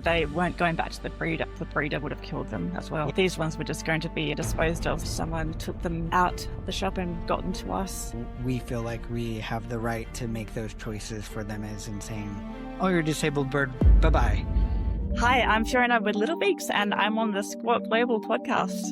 They weren't going back to the breeder. The breeder would have killed them as well. These ones were just going to be disposed of. Someone took them out of the shop and got them to us. We feel like we have the right to make those choices for them is insane. Oh, you're a disabled bird. Bye-bye. Hi, I'm Fiona with Little Beaks, and I'm on the Squawk Global podcast.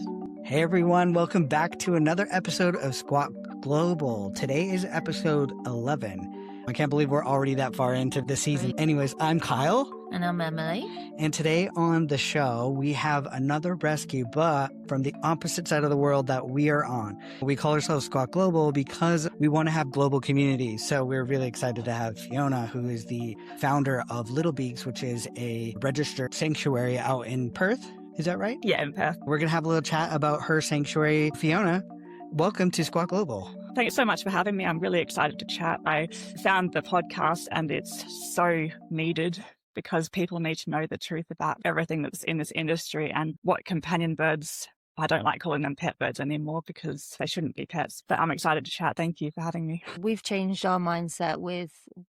Hey everyone, welcome back to another episode of Squawk Global. Today is episode 11. I can't believe we're already that far into the season. Anyways, I'm Kyle. And I'm Emily. And today on the show, we have another rescue, but from the opposite side of the world that we are on. We call ourselves Squawk Global because we want to have global communities. So we're really excited to have Fiona, who is the founder of Little Beaks, which is a registered sanctuary out in Perth. Is that right? Yeah, in Perth. We're going to have a little chat about her sanctuary. Fiona, welcome to Squawk Global. Thanks so much for having me. I'm really excited to chat. I found the podcast and it's so needed because people need to know the truth about everything that's in this industry and what companion birds. I don't like calling them pet birds anymore because they shouldn't be pets, but I'm excited to chat. Thank you for having me. We've changed our mindset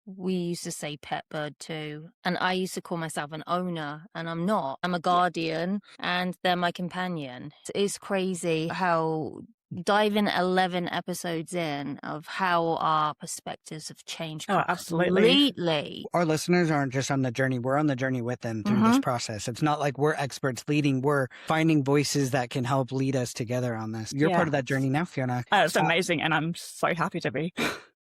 we used to say pet bird too. And I used to call myself an owner and I'm not. I'm a guardian and they're my companion. It's crazy how diving 11 episodes in of how our perspectives have changed completely. Our listeners aren't just on the journey. We're on the journey with them through this process. It's not like we're experts leading. We're finding voices that can help lead us together on this. You're part of that journey now, Fiona. It's amazing. And I'm so happy to be.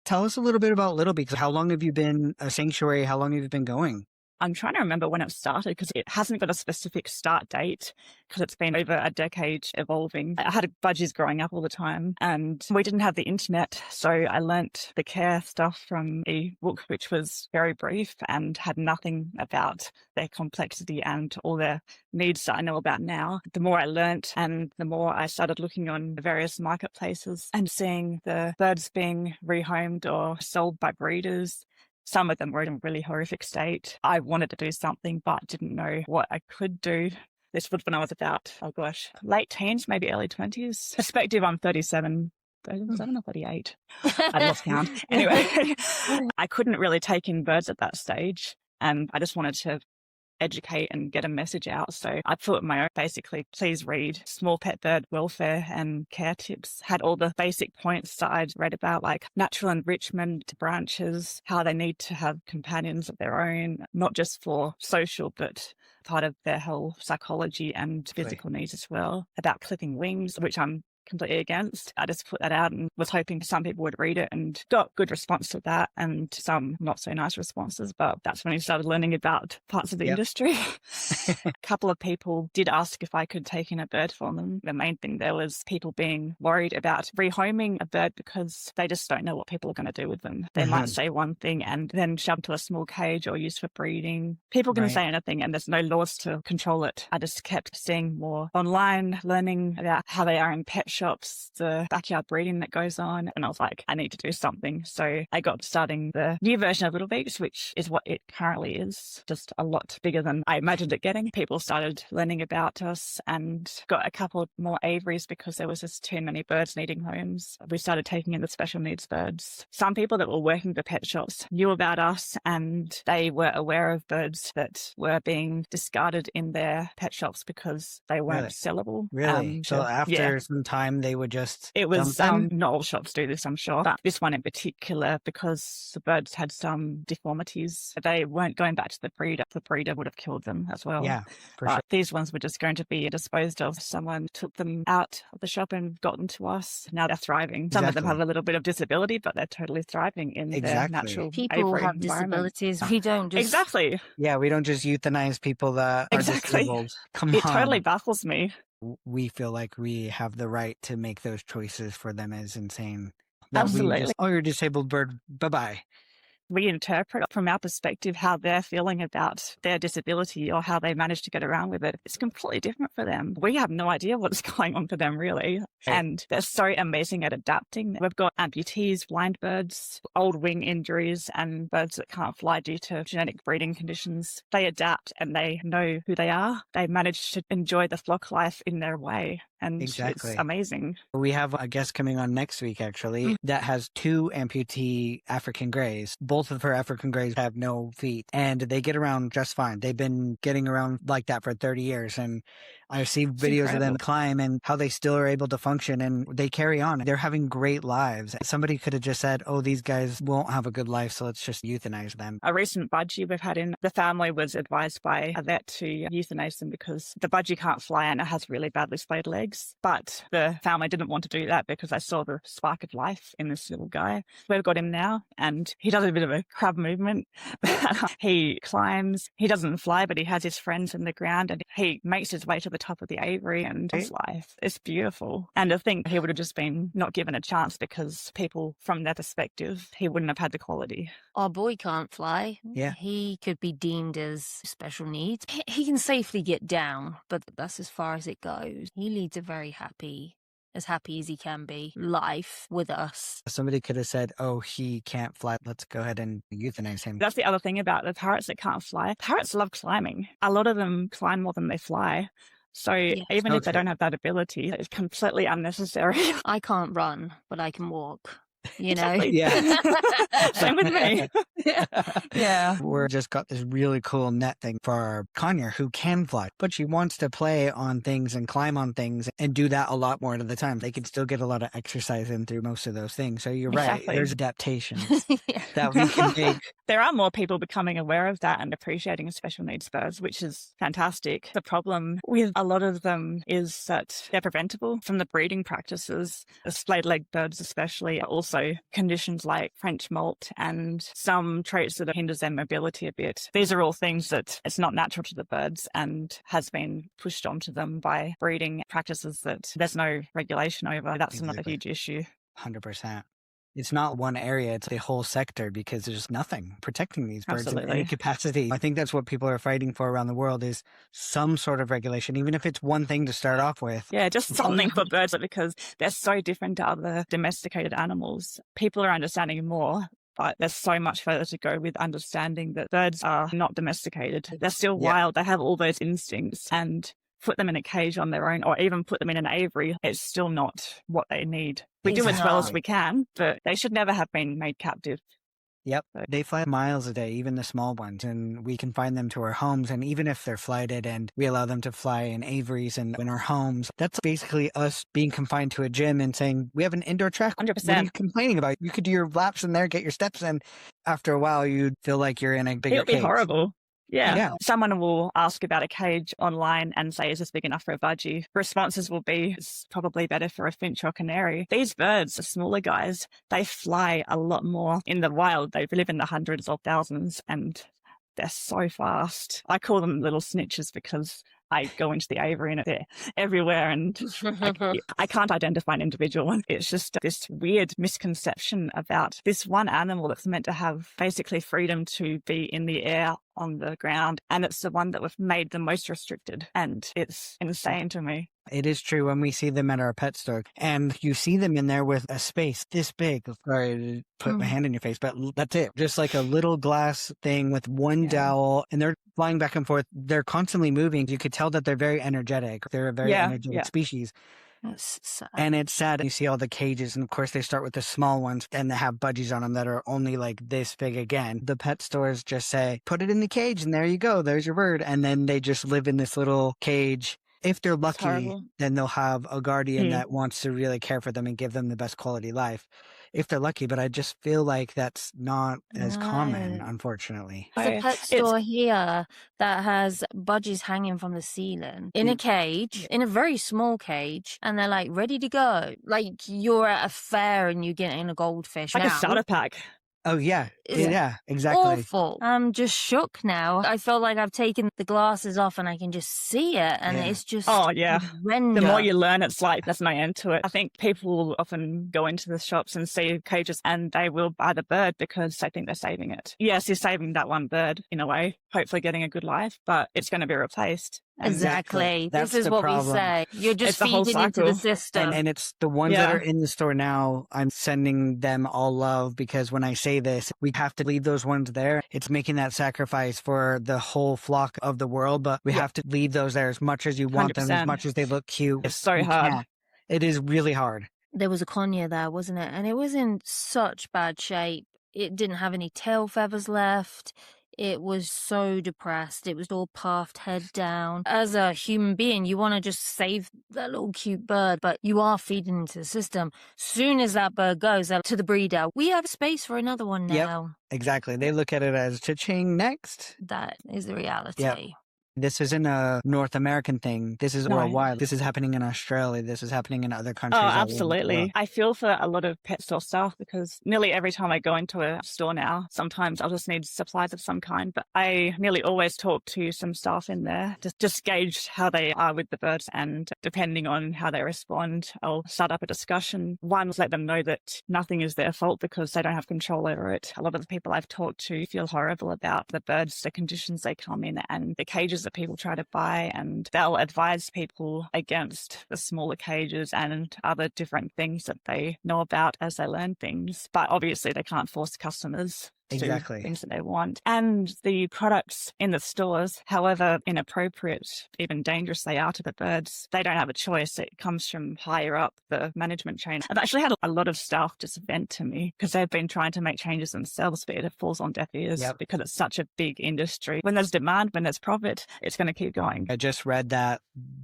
Tell us a little bit about Little Beaks. How long have you been a sanctuary? How long have you been going? I'm trying to remember when it started because it hasn't got a specific start date because it's been over a decade evolving. I had budgies growing up all the time and we didn't have the internet. So I learnt the care stuff from a book, which was very brief and had nothing about their complexity and all their needs that I know about now. The more I learnt and the more I started looking on various marketplaces and seeing the birds being rehomed or sold by breeders. Some of them were in a really horrific state. I wanted to do something, but didn't know what I could do. This was when I was about, late teens, maybe early 20s. Perspective, I'm 37 or 38. I lost count. Anyway, I couldn't really take in birds at that stage. And I just wanted to educate and get a message out. So I put my own, basically, please read small pet bird welfare and care tips. Had all the basic points that I'd read about, like natural enrichment branches, how they need to have companions of their own, not just for social, but part of their whole psychology and physical needs as well. About clipping wings, which I'm completely against. I just put that out and was hoping some people would read it and got good response to that and some not so nice responses, but that's when I started learning about parts of the industry. A couple of people did ask if I could take in a bird for them. The main thing there was people being worried about rehoming a bird because they just don't know what people are going to do with them. They might say one thing and then shoved to a small cage or used for breeding. People can say anything and there's no laws to control it. I just kept seeing more online, learning about how they are in pet shops, the backyard breeding that goes on. And I was like, I need to do something. So I got starting the new version of Little Beaks, which is what it currently is, just a lot bigger than I imagined it getting. People started learning about us and got a couple more aviaries because there was just too many birds needing homes. We started taking in the special needs birds. Some people that were working for pet shops knew about us and they were aware of birds that were being discarded in their pet shops because they weren't sellable. Really? So after some time, they would just not all shops do this, I'm sure, but this one in particular, because the birds had some deformities, they weren't going back to the breeder. The breeder would have killed them as well. Yeah, for sure. These ones were just going to be disposed of. Someone took them out of the shop and got them to us. Now they're thriving. Some of them have a little bit of disability, but they're totally thriving in their natural people have disabilities. We don't just Yeah, we don't just euthanize people that are disabled. It totally baffles me. We feel like we have the right to make those choices for them is insane. Absolutely. Oh, you're a disabled bird. Bye-bye. We interpret from our perspective how they're feeling about their disability or how they manage to get around with it. It's completely different for them. We have no idea what's going on for them, really. And they're so amazing at adapting. We've got amputees, blind birds, old wing injuries, and birds that can't fly due to genetic breeding conditions. They adapt and they know who they are. They manage to enjoy the flock life in their way. And Exactly. it's amazing. We have a guest coming on next week, actually, that has 2 amputee African greys. Both of her African greys have no feet, and they get around just fine. They've been getting around like that for 30 years, and I see videos of them climb and how they still are able to function, and they carry on. They're having great lives. Somebody could have just said, oh, these guys won't have a good life, so let's just euthanize them. A recent budgie we've had in, the family was advised by a vet to euthanize them because the budgie can't fly and it has really badly splayed legs. But the family didn't want to do that because I saw the spark of life in this little guy. We've got him now, and he does a bit of a crab movement. He climbs. He doesn't fly, but he has his friends in the ground, and he makes his way to the top of the aviary and does life. It's beautiful. And I think he would have just been not given a chance because people, from their perspective, he wouldn't have had the quality. Our boy can't fly. Yeah. He could be deemed as special needs. He can safely get down, but that's as far as it goes. He leads a very happy as he can be life with us. Somebody could have said, oh, he can't fly. Let's go ahead and euthanize him. That's the other thing about the parrots that can't fly. Parrots love climbing. A lot of them climb more than they fly. So even if they don't have that ability, it's completely unnecessary. I can't run, but I can walk. You know? Exactly. Yeah. Same with me. Yeah. We're just got this really cool net thing for our conure who can fly, but she wants to play on things and climb on things and do that a lot more of the time. They can still get a lot of exercise in through most of those things. So you're right. There's adaptations that we can make. There are more people becoming aware of that and appreciating special needs birds, which is fantastic. The problem with a lot of them is that they're preventable from the breeding practices. The splayed-legged birds especially, also conditions like French molt and some traits that hinders their mobility a bit. These are all things that it's not natural to the birds and has been pushed onto them by breeding practices that there's no regulation over. That's another huge issue. 100%. It's not one area, it's the whole sector because there's nothing protecting these birds in any capacity. I think that's what people are fighting for around the world is some sort of regulation, even if it's one thing to start off with. Yeah, just something for birds because they're so different to other domesticated animals. People are understanding more, but there's so much further to go with understanding that birds are not domesticated. They're still wild. They have all those instincts, and put them in a cage on their own or even put them in an aviary, it's still not what they need. We do as well as we can, but they should never have been made captive. Yep. They fly miles a day, even the small ones, and we can find them to our homes. And even if they're flighted and we allow them to fly in aviaries and in our homes, that's basically us being confined to a gym and saying, we have an indoor track. 100%. What are you complaining about? You could do your laps in there, get your steps in. After a while, you'd feel like you're in a bigger cage. It would be horrible. Yeah. Someone will ask about a cage online and say, is this big enough for a budgie? Responses will be, it's probably better for a finch or canary. These birds, the smaller guys, they fly a lot more in the wild. They live in the hundreds or thousands and they're so fast. I call them little snitches because I go into the aviary and they're everywhere and I can't identify an individual one. It's just this weird misconception about this one animal that's meant to have basically freedom to be in the air, on the ground, and it's the one that we've made the most restricted, and it's insane to me. It is true when we see them at our pet store and you see them in there with a space this big. Sorry to put my hand in your face, but that's it. Just like a little glass thing with one dowel and they're flying back and forth. They're constantly moving. You could tell that they're very energetic. They're a very energetic species. That's sad. And it's sad. You see all the cages, and of course they start with the small ones, and they have budgies on them that are only like this big again. The pet stores just say, put it in the cage, and there you go. There's your bird. And then they just live in this little cage. If they're lucky, then they'll have a guardian that wants to really care for them and give them the best quality life. If they're lucky, but I just feel like that's not as common, unfortunately. There's a pet store here that has budgies hanging from the ceiling in a cage, in a very small cage, and they're like ready to go. Like you're at a fair and you get in a goldfish. Like a starter pack. Oh, yeah. Yeah, exactly. Awful. I'm just shook now. I feel like I've taken the glasses off and I can just see it. And it's just horrendous. The more you learn, it's like there's no end to it. I think people will often go into the shops and see cages and they will buy the bird because they think they're saving it. Yes, you're saving that one bird in a way, hopefully getting a good life, but it's going to be replaced. Exactly. That's This is the what we problem. say. You're just It's the whole feeding into the cycle. system. And it's the ones that Yeah. are in the store now, I'm sending them all love, because when I say this, we have to leave those ones there. It's making that sacrifice for the whole flock of the world, but we have to leave those there as much as you want them, as 100%. much as they look cute. It's so We hard. can't. It is really hard. There was a conure there, wasn't it? And it was in such bad shape. It didn't have any tail feathers left. It was so depressed. It was all puffed, head down. As a human being, you want to just save that little cute bird, but you are feeding into the system. Soon as that bird goes to the breeder, we have space for another one now. Exactly. They look at it as cha-ching, next. That is the reality. Yep. This isn't a North American thing. This is worldwide. This is happening in Australia. This is happening in other countries. Oh, absolutely. I feel for a lot of pet store staff, because nearly every time I go into a store now, sometimes I'll just need supplies of some kind, but I nearly always talk to some staff in there to just gauge how they are with the birds, and depending on how they respond, I'll start up a discussion. One, let them know that nothing is their fault because they don't have control over it. A lot of the people I've talked to feel horrible about the birds, the conditions they come in, and the cages that people try to buy, and they'll advise people against the smaller cages and other different things that they know about as they learn things. But obviously they can't force customers to do things that they want. And the products in the stores, however inappropriate, even dangerous they are to the birds, they don't have a choice. It comes from higher up the management chain. I've actually had a lot of staff just vent to me because they've been trying to make changes themselves, but it falls on deaf ears because it's such a big industry. When there's demand, when there's profit, it's going to keep going. I just read that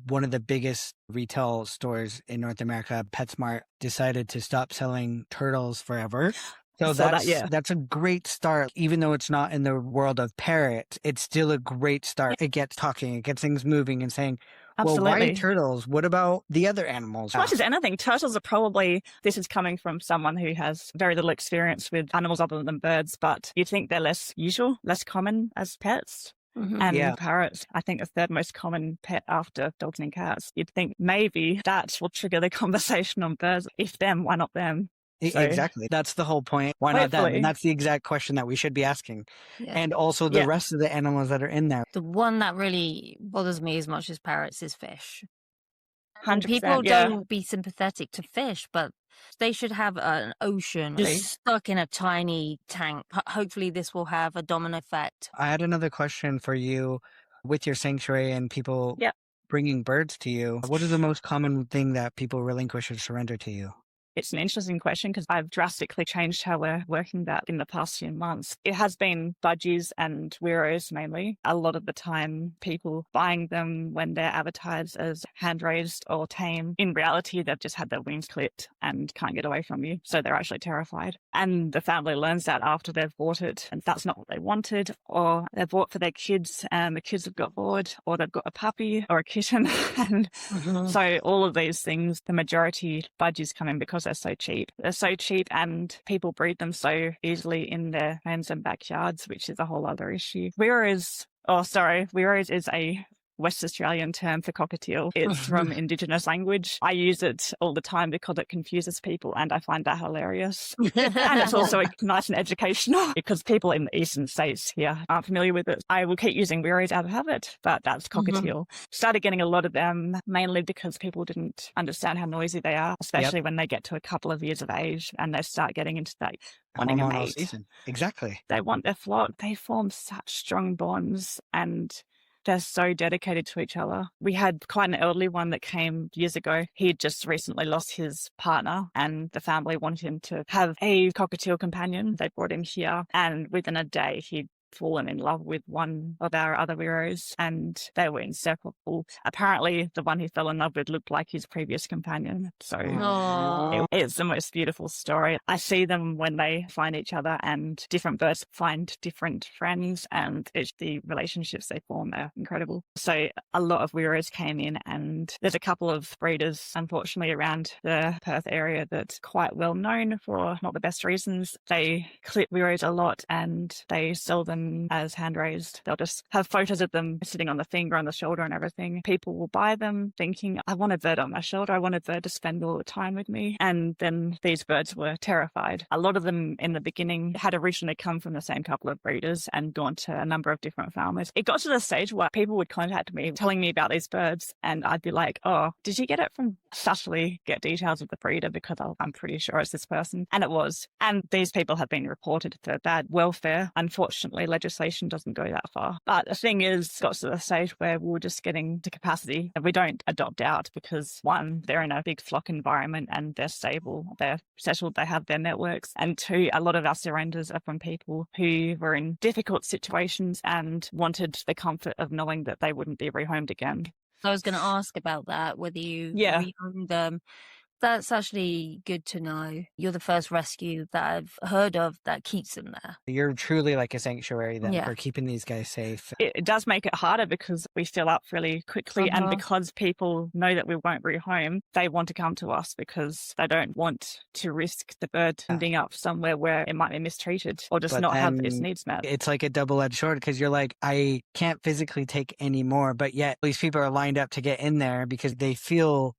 one of the biggest retail stores in North America, PetSmart, decided to stop selling turtles forever. So that's a great start. Even though it's not in the world of parrots, it's still a great start. It gets talking, it gets things moving and saying, well, why turtles? What about the other animals? As much as anything, turtles are probably, this is coming from someone who has very little experience with animals other than birds, but you'd think they're less usual, less common as pets. And parrots, I think, the third most common pet after dogs and cats. You'd think maybe that will trigger the conversation on birds. If them, why not them? So, exactly. That's the whole point. Why not them? And that's the exact question that we should be asking. And also the rest of the animals that are in there. The one that really bothers me as much as parrots is fish. 100%, people don't be sympathetic to fish, but they should have an ocean just stuck in a tiny tank. Hopefully this will have a domino effect. I had another question for you with your sanctuary and people bringing birds to you. What is the most common thing that people relinquish or surrender to you? It's an interesting question because I've drastically changed how we're working that in the past few months. It has been budgies and Weiros mainly. A lot of the time, people buying them when they're advertised as hand-raised or tame. In reality, they've just had their wings clipped and can't get away from you. So they're actually terrified. And the family learns that after they've bought it, and that's not what they wanted, or they've bought for their kids and the kids have got bored, or they've got a puppy or a kitten. And so all of these things, the majority budgies come in because they're so cheap. They're so cheap and people breed them so easily in their homes and backyards, which is a whole other issue. Weiros is a West Australian term for cockatiel. It's from Indigenous language. I use it all the time because it confuses people and I find that hilarious. And it's also nice and educational because people in the eastern states here aren't familiar with it. I will keep using Weiros out of habit, but that's cockatiel. Started getting a lot of them mainly because people didn't understand how noisy they are, especially when they get to a couple of years of age and they start getting into that wanting a mate. Season. Exactly. They want their flock. They form such strong bonds and they're so dedicated to each other. We had quite an elderly one that came years ago. He had just recently lost his partner and the family wanted him to have a cockatiel companion. They brought him here and within a day he'd fallen in love with one of our other Weiros and they were inseparable. Apparently the one he fell in love with looked like his previous companion. So it's the most beautiful story. I see them when they find each other and different birds find different friends and the relationships they form are incredible. So a lot of Weiros came in and there's a couple of breeders unfortunately around the Perth area that's quite well known for not the best reasons. They clip Weiros a lot and they sell them them as hand raised. They'll just have photos of them sitting on the finger, on the shoulder and everything. People will buy them thinking, I want a bird on my shoulder. I want a bird to spend all the time with me. And then these birds were terrified. A lot of them in the beginning had originally come from the same couple of breeders and gone to a number of different farmers. It got to the stage where people would contact me telling me about these birds, and I'd be like, oh, did you get it from, subtly get details of the breeder because I'm pretty sure it's this person. And it was. And these people have been reported for bad welfare. Unfortunately, legislation doesn't go that far. But the thing is, it got to the stage where we were just getting to capacity. And we don't adopt out because, one, they're in a big flock environment and they're stable, they're settled, they have their networks. And two, a lot of our surrenders are from people who were in difficult situations and wanted the comfort of knowing that they wouldn't be rehomed again. I was going to ask about that, whether you rehomed them. That's actually good to know. You're the first rescue that I've heard of that keeps them there. You're truly like a sanctuary then for keeping these guys safe. It does make it harder because we fill up really quickly. And because people know that we won't rehome, they want to come to us because they don't want to risk the bird ending up somewhere where it might be mistreated or just not have its needs met. It's like a double-edged sword because you're like, I can't physically take any more, but yet these people are lined up to get in there because they feel,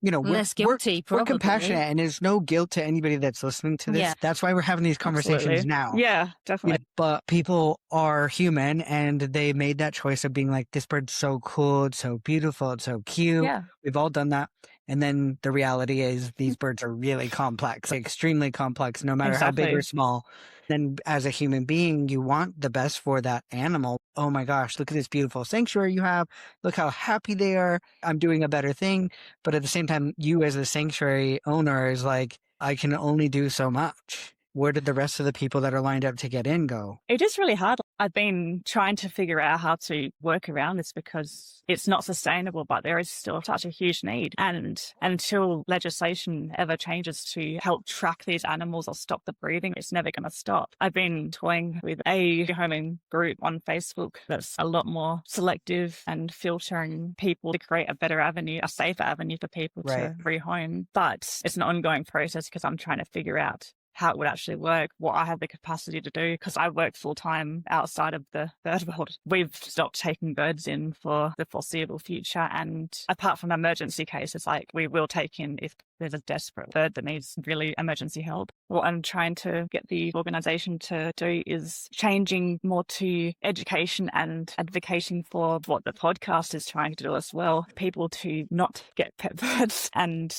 you know, less guilty. We're compassionate, and there's no guilt to anybody that's listening to this. Yeah. That's why we're having these conversations now. Yeah, definitely. You know, but people are human, and they made that choice of being like, this bird's so cool, it's so beautiful, it's so cute. Yeah. We've all done that. And then the reality is these birds are really complex, like extremely complex, no matter how big or small. Then as a human being, you want the best for that animal. Oh my gosh, look at this beautiful sanctuary you have. Look how happy they are. I'm doing a better thing. But at the same time, you as a sanctuary owner is like, I can only do so much. Where did the rest of the people that are lined up to get in go? It is really hard. I've been trying to figure out how to work around this because it's not sustainable, but there is still such a huge need. And until legislation ever changes to help track these animals or stop the breeding, it's never going to stop. I've been toying with a rehoming group on Facebook that's a lot more selective and filtering people to create a better avenue, a safer avenue for people to rehome. But it's an ongoing process because I'm trying to figure out how it would actually work, what I have the capacity to do, because I work full-time outside of the bird world. We've stopped taking birds in for the foreseeable future, and apart from emergency cases, like we will take in if there's a desperate bird that needs really emergency help. What I'm trying to get the organisation to do is changing more to education and advocating for what the podcast is trying to do as well, people to not get pet birds. And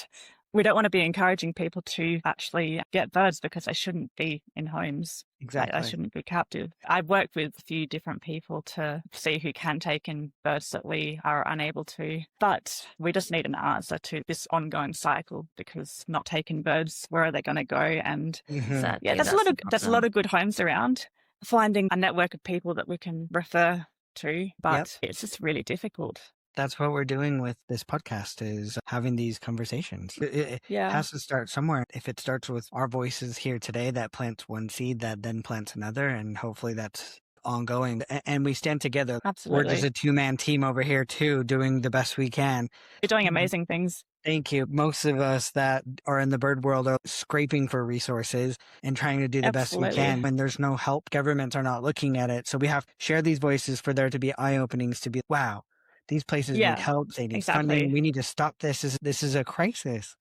we don't want to be encouraging people to actually get birds because they shouldn't be in homes. Exactly. They shouldn't be captive. I've worked with a few different people to see who can take in birds that we are unable to. But we just need an answer to this ongoing cycle because not taking birds, where are they going to go? And there's a lot of good homes around. Finding a network of people that we can refer to, but it's just really difficult. That's what we're doing with this podcast, is having these conversations. It has to start somewhere. If it starts with our voices here today, that plants one seed, that then plants another, and hopefully that's ongoing. And we stand together. Absolutely. We're just a two-man team over here too, doing the best we can. You're doing amazing things. Thank you. Most of us that are in the bird world are scraping for resources and trying to do the best we can. When there's no help, governments are not looking at it. So we have to share these voices for there to be eye-openings, to be, wow, these places need help. They need funding. We need to stop this. This is a crisis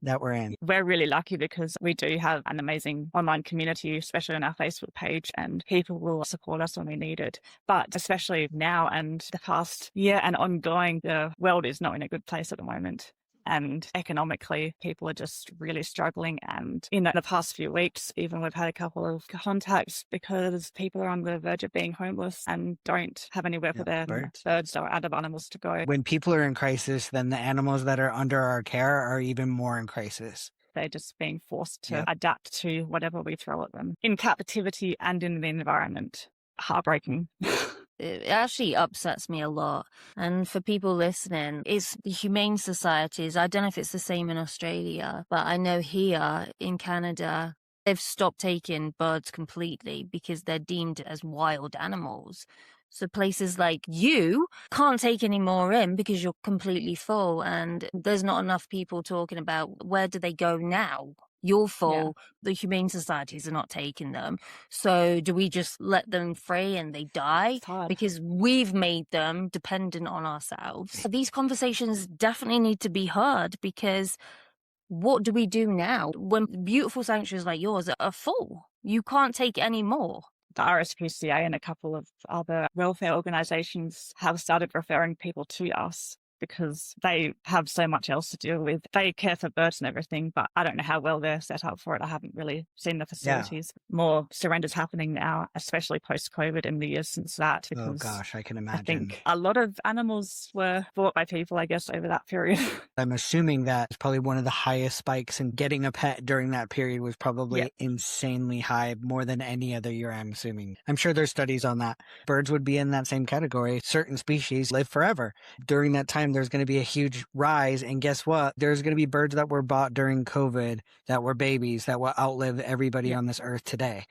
that we're in. We're really lucky because we do have an amazing online community, especially on our Facebook page, and people will support us when we need it. But especially now and the past year and ongoing, the world is not in a good place at the moment. And economically, people are just really struggling. And in the past few weeks, even we've had a couple of contacts because people are on the verge of being homeless and don't have anywhere for their birds or other animals to go. When people are in crisis, then the animals that are under our care are even more in crisis. They're just being forced to adapt to whatever we throw at them in captivity and in the environment. Heartbreaking. It actually upsets me a lot. And for people listening, it's the humane societies. I don't know if it's the same in Australia, but I know here in Canada, they've stopped taking birds completely because they're deemed as wild animals. So places like you can't take any more in because you're completely full, and there's not enough people talking about where do they go now. Your Yeah. fault. The humane societies are not taking them. So do we just let them free and they die? It's hard. Because we've made them dependent on ourselves. These conversations definitely need to be heard, because what do we do now when beautiful sanctuaries like yours are full? You can't take any more. The RSPCA and a couple of other welfare organisations have started referring people to us because they have so much else to deal with. They care for birds and everything, but I don't know how well they're set up for it. I haven't really seen the facilities. More surrenders happening now, especially post-COVID in the years since that. Oh Because gosh, I can I imagine. think a lot of animals were bought by people, I guess, over that period. I'm assuming that it's probably one of the highest spikes in getting a pet during that period was probably insanely high, more than any other year, I'm assuming. I'm sure there's studies on that. Birds would be in that same category. Certain species live forever. During that time, there's going to be a huge rise. And guess what? There's going to be birds that were bought during COVID that were babies that will outlive everybody on this earth today.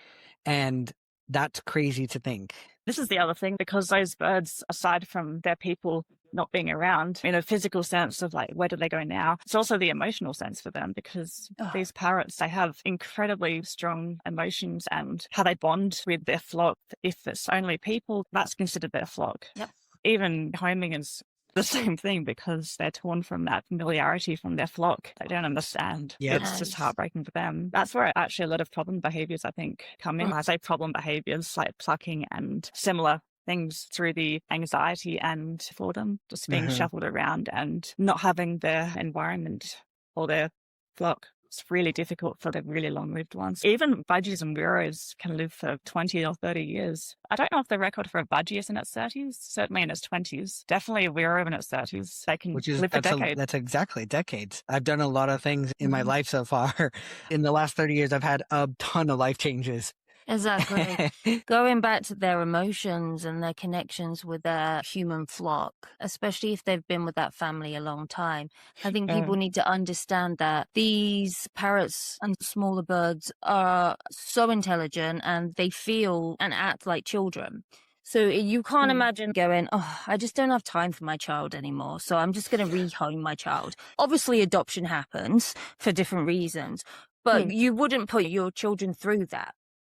And that's crazy to think. This is the other thing, because those birds, aside from their people not being around in a physical sense of like, where do they go now? It's also the emotional sense for them, because these parrots, they have incredibly strong emotions and how they bond with their flock. If it's only people, that's considered their flock. Yep. Even homing is the same thing, because they're torn from that familiarity from their flock. They don't understand. Yep. It's just heartbreaking for them. That's where actually a lot of problem behaviors, I think, come in. I say problem behaviors like plucking and similar things through the anxiety and boredom, just being shuffled around and not having their environment or their flock. It's really difficult for the really long-lived ones. Even budgies and Weiros can live for 20 or 30 years. I don't know if the record for a budgie is in its 30s, certainly in its 20s. Definitely a Weiro in its 30s. They can live for decades. That's exactly decades. I've done a lot of things in my life so far. In the last 30 years, I've had a ton of life changes. Exactly. Going back to their emotions and their connections with their human flock, especially if they've been with that family a long time, I think people need to understand that these parrots and smaller birds are so intelligent and they feel and act like children. So you can't imagine going, oh, I just don't have time for my child anymore, so I'm just going to rehome my child. Obviously, adoption happens for different reasons, but you wouldn't put your children through that.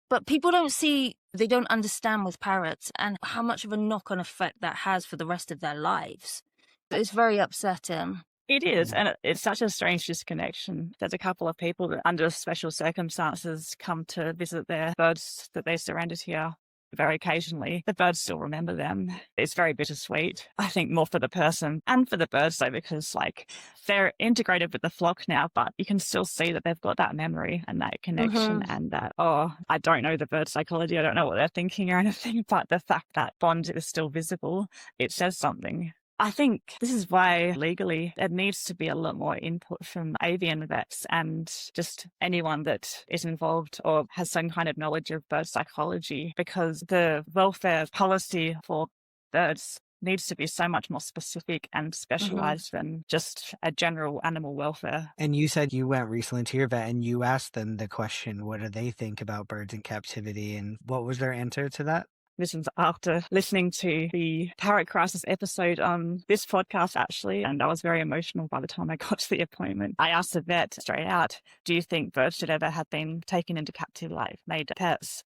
But people they don't understand with parrots and how much of a knock-on effect that has for the rest of their lives. It's very upsetting. It is, and it's such a strange disconnection. There's a couple of people that under special circumstances come to visit their birds that they surrendered here very occasionally. The birds still remember them. It's very bittersweet. I think more for the person and for the birds though, because like they're integrated with the flock now, but you can still see that they've got that memory and that connection and that, I don't know the bird psychology. I don't know what they're thinking or anything, but the fact that bond is still visible, it says something. I think this is why legally there needs to be a lot more input from avian vets and just anyone that is involved or has some kind of knowledge of bird psychology, because the welfare policy for birds needs to be so much more specific and specialized than just a general animal welfare. And you said you went recently to your vet and you asked them the question, what do they think about birds in captivity? And what was their answer to that? This was after listening to the Parrot Crisis episode on this podcast, actually, and I was very emotional by the time I got to the appointment. I asked the vet straight out, do you think birds should ever have been taken into captivity, like made pets?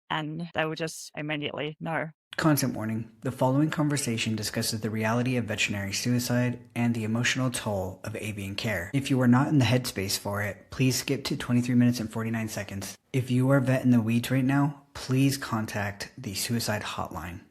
And they were just immediately, no. Content warning. The following conversation discusses the reality of veterinary suicide and the emotional toll of avian care. If you are not in the headspace for it, please skip to 23 minutes and 49 seconds. If you are vet in the weeds right now, please contact the suicide hotline.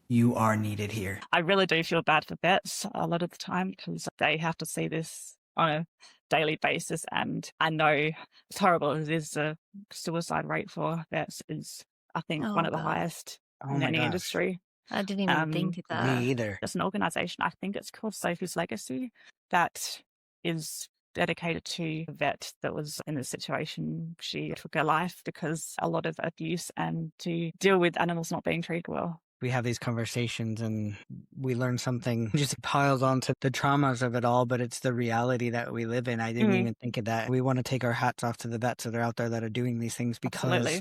You are needed here. I really do feel bad for vets a lot of the time because they have to see this on a daily basis. And I know as horrible as it is, the suicide rate for vets is, I think, one of the highest in any industry. I didn't even think of that. Me either. There's an organization, I think it's called Sophie's Legacy, that is dedicated to a vet that was in this situation. She took her life because a lot of abuse and to deal with animals not being treated well. We have these conversations and we learn something just piles onto the traumas of it all, but it's the reality that we live in. I didn't even think of that. We want to take our hats off to the vets that are out there that are doing these things because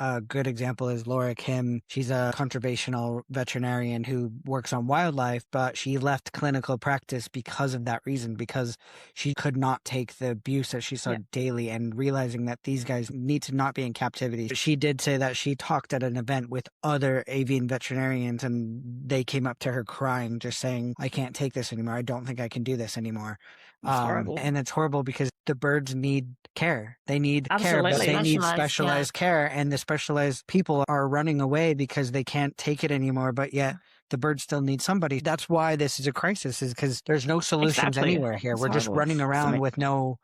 A good example is Laura Kim. She's a conservational veterinarian who works on wildlife, but she left clinical practice because of that reason, because she could not take the abuse that she saw daily and realizing that these guys need to not be in captivity. She did say that she talked at an event with other avian veterinarians and they came up to her crying, just saying, I can't take this anymore. I don't think I can do this anymore. It's horrible. And it's horrible because the birds need care. They need care, but Absolutely. they need Specialized, specialized care. And the specialized people are running away because they can't take it anymore. But yet the birds still need somebody. That's why this is a crisis, is because there's no solutions Exactly. anywhere here. It's We're just horrible. running around with no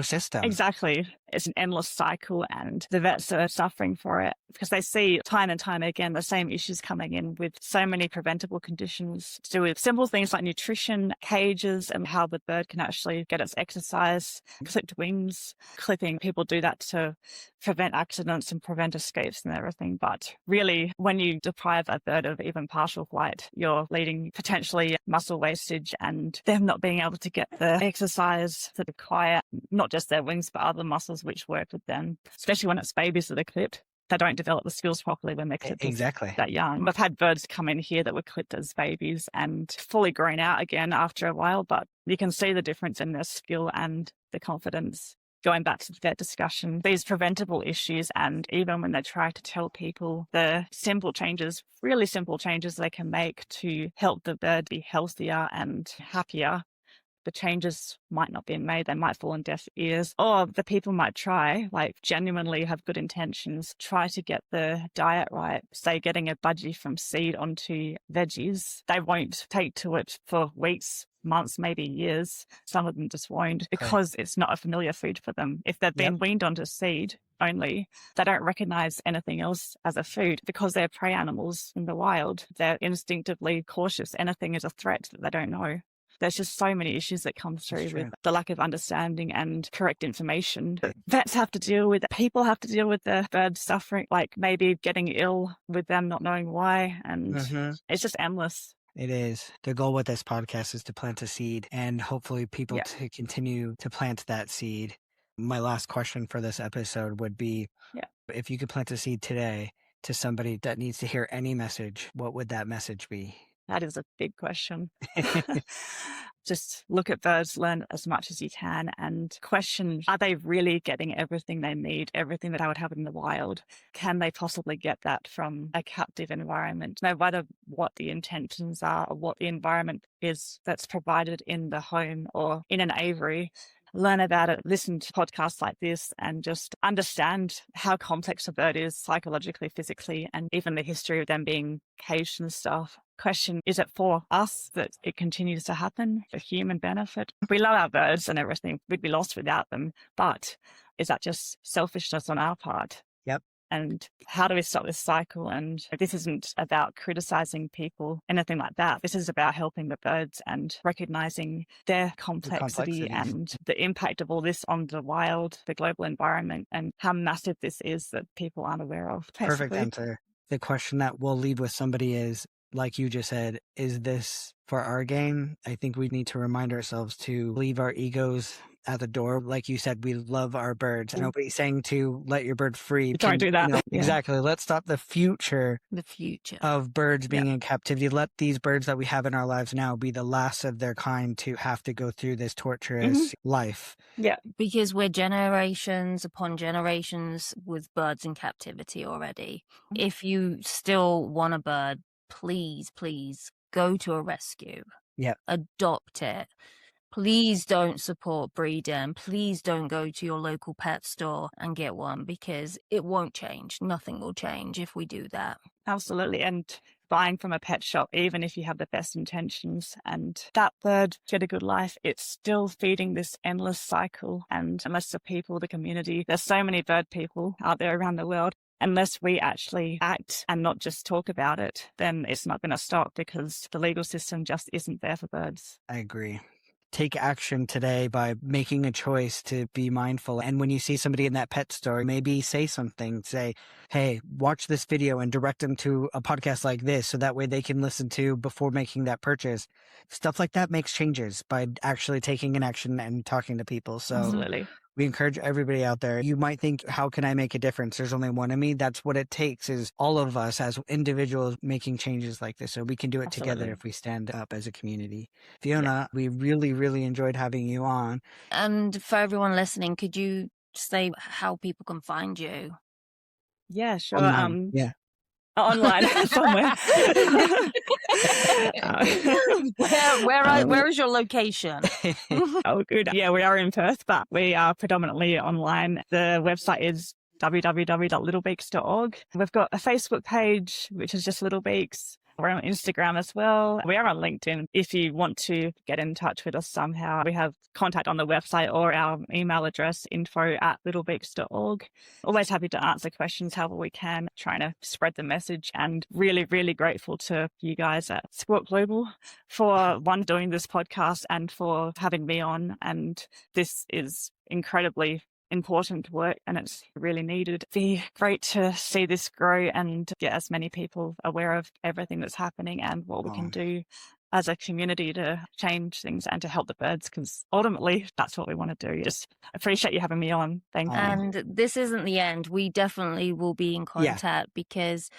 system. Exactly. It's an endless cycle and the vets are suffering for it because they see time and time again the same issues coming in with so many preventable conditions to do with simple things like nutrition, cages, and how the bird can actually get its exercise, clipped wings, clipping. People do that to prevent accidents and prevent escapes and everything. But really, when you deprive a bird of even partial flight, you're leading potentially muscle wastage and them not being able to get the exercise to require not just their wings, but other muscles which work with them, especially when it's babies that are clipped. They don't develop the skills properly when they're clipped that young. I've had birds come in here that were clipped as babies and fully grown out again after a while, but you can see the difference in their skill and the confidence. Going back to that discussion, these preventable issues, and even when they try to tell people the simple changes, really simple changes they can make to help the bird be healthier and happier, the changes might not be made. They might fall on deaf ears, or the people might try, like genuinely have good intentions, try to get the diet right, say getting a budgie from seed onto veggies. They won't take to it for weeks, months, maybe years. Some of them just won't because it's not a familiar food for them. If they've been weaned onto seed only, they don't recognize anything else as a food because they're prey animals in the wild. They're instinctively cautious. Anything is a threat that they don't know. There's just so many issues that come through with the lack of understanding and correct information. Vets have to deal with it. People have to deal with the bird suffering, like maybe getting ill with them not knowing why. And it's just endless. It is. The goal with this podcast is to plant a seed and hopefully people to continue to plant that seed. My last question for this episode would be, if you could plant a seed today to somebody that needs to hear any message, what would that message be? That is a big question. Just look at birds, learn as much as you can, and question, are they really getting everything they need, everything that I would have in the wild? Can they possibly get that from a captive environment? No matter what the intentions are or what the environment is that's provided in the home or in an aviary, learn about it, listen to podcasts like this, and just understand how complex a bird is psychologically, physically, and even the history of them being caged and stuff. Question, is it for us that it continues to happen for human benefit? We love our birds and everything. We'd be lost without them. But is that just selfishness on our part? Yep. And how do we stop this cycle? And this isn't about criticizing people, anything like that. This is about helping the birds and recognizing their complexity and the impact of all this on the wild, the global environment, and how massive this is that people aren't aware of. Basically. Perfect answer. The question that we'll leave with somebody is, like you just said, is this for our gain? I think we need to remind ourselves to leave our egos at the door. Like you said, we love our birds. Nobody's saying to let your bird free. Don't do that. Exactly. Let's stop the future of birds being in captivity. Let these birds that we have in our lives now be the last of their kind to have to go through this torturous life. Yeah. Because we're generations upon generations with birds in captivity already. If you still want a bird, please go to a rescue. Yeah. Adopt it. Please don't support breeding. Please don't go to your local pet store and get one because it won't change. Nothing will change if we do that. Absolutely. And buying from a pet shop, even if you have the best intentions and that bird get a good life, it's still feeding this endless cycle. And unless the people, the community, there's so many bird people out there around the world, unless we actually act and not just talk about it, then it's not going to stop because the legal system just isn't there for birds. I agree. Take action today by making a choice to be mindful. And when you see somebody in that pet store, maybe say something, say, hey, watch this video and direct them to a podcast like this so that way they can listen to before making that purchase. Stuff like that makes changes by actually taking an action and talking to people. So Absolutely. We encourage everybody out there. You might think, how can I make a difference? There's only one of me. That's what it takes, is all of us as individuals making changes like this. So we can do it together if we stand up as a community. Fiona, we really, really enjoyed having you on. And for everyone listening, could you say how people can find you? Yeah, sure. Online. Online somewhere. Where is your location? Oh, good. Yeah, we are in Perth, but we are predominantly online. The website is www.littlebeaks.org. We've got a Facebook page, which is just Little Beaks. We're on Instagram as well. We are on LinkedIn. If you want to get in touch with us somehow, we have contact on the website or our email address, info@littlebeaks.org. Always happy to answer questions however we can, trying to spread the message, and really, really grateful to you guys at Squawk Global for doing this podcast and for having me on. And this is incredibly important work and it's really needed. It'd be great to see this grow and get as many people aware of everything that's happening and what we can do as a community to change things and to help the birds, because ultimately that's what we want to do. Just appreciate you having me on. Thank you. And this isn't the end. We definitely will be in contact because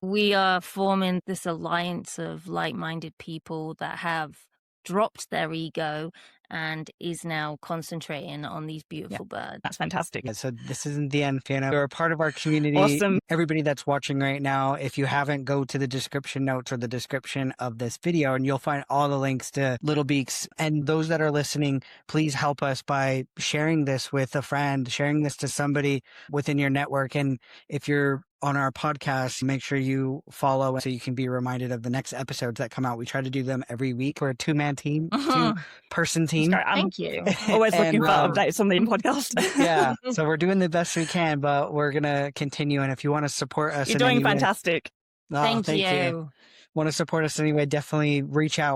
we are forming this alliance of like-minded people that have dropped their ego and is now concentrating on these beautiful birds. That's fantastic. So this isn't the end, Fiona. You're a part of our community. Awesome. Everybody that's watching right now, if you haven't, go to the description notes or the description of this video and you'll find all the links to Little Beaks. And those that are listening, please help us by sharing this with a friend, sharing this to somebody within your network. And if you're on our podcast, make sure you follow so you can be reminded of the next episodes that come out. We try to do them every week. We're a two-man team, two-person team. Thank you. Always looking for updates on the podcast. Yeah, so we're doing the best we can, but we're going to continue. And if you want to support us, you're doing fantastic. Thank you. Want to support us anyway, definitely reach out.